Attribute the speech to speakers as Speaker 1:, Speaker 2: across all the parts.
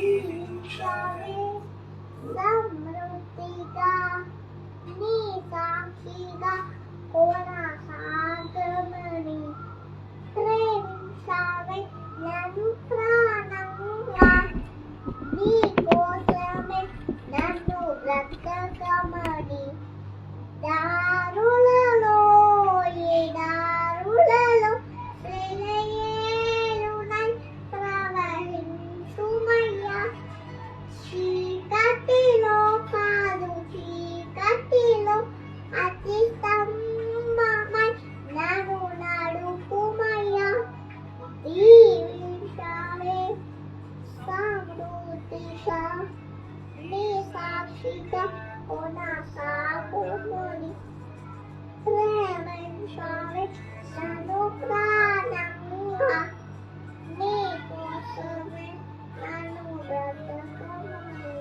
Speaker 1: దీవించాలి సమృద్ధిగా నీ సాక్షిగా కొనసాగమని ప్రేమించాలి నన్ను ప్రాణంగా నీ కోసమే నన్ను బ్రతకమని దారులలో ఏ దారులలో శ్రేయలునై ప్రవహించుమయ్యా చీకటిలో కాదు చీకటిలో అతి స్తంభమై నన్ను నడుపుమయ్యా దీవించాలే సమృద్ధిగా నీ సాక్షిగా కొనసాగుమని ప్రేమించాలే నన్ను ప్రాణంగా నీ కోసమే నన్ను బ్రతకమని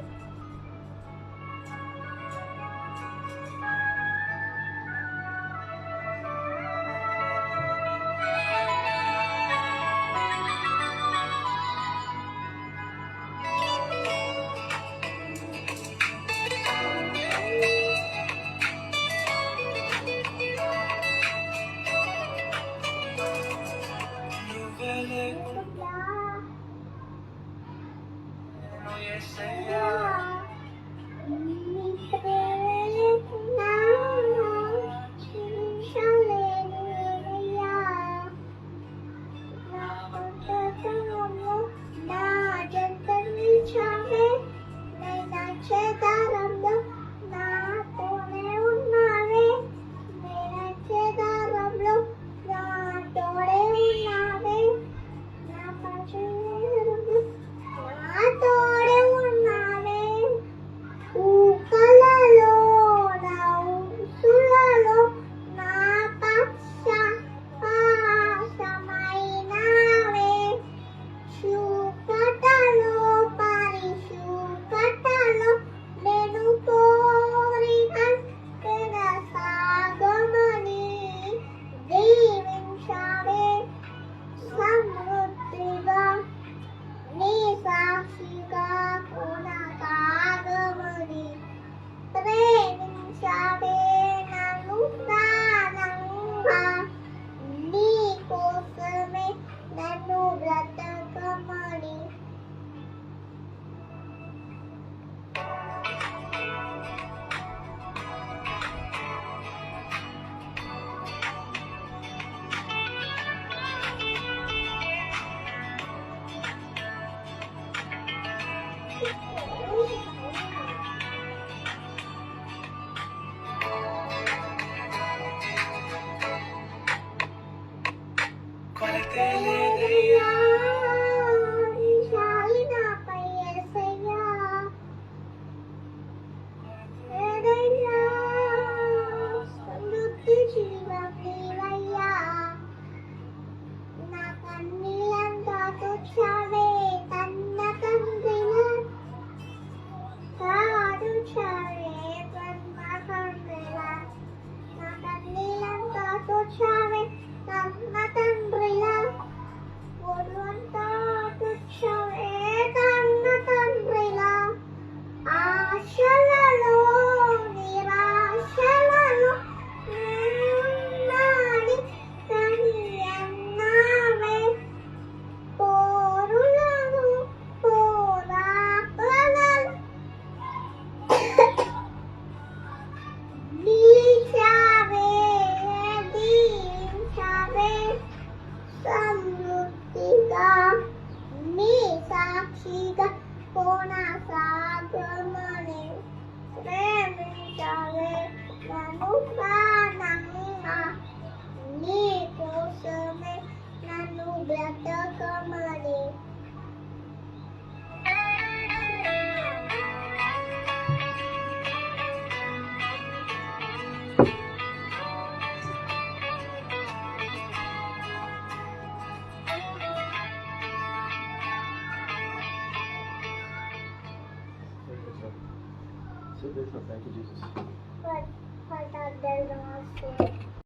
Speaker 1: సమృద్ధిగా నీ సాక్షిగా కొనసాగమని ప్రేమించాలే నన్ను ప్రాణంగా నీ కోసమే నన్ను బ్రతకమని సమృద్ధిగా నీ సాక్షిగా కొనసాగమని ప్రేమించాలే నన్ను ప్రాణంగా నీ కోసమే నన్ను బ్రతకమని
Speaker 2: Sit there. Thank you, Jesus.
Speaker 1: Good. ફટાફટ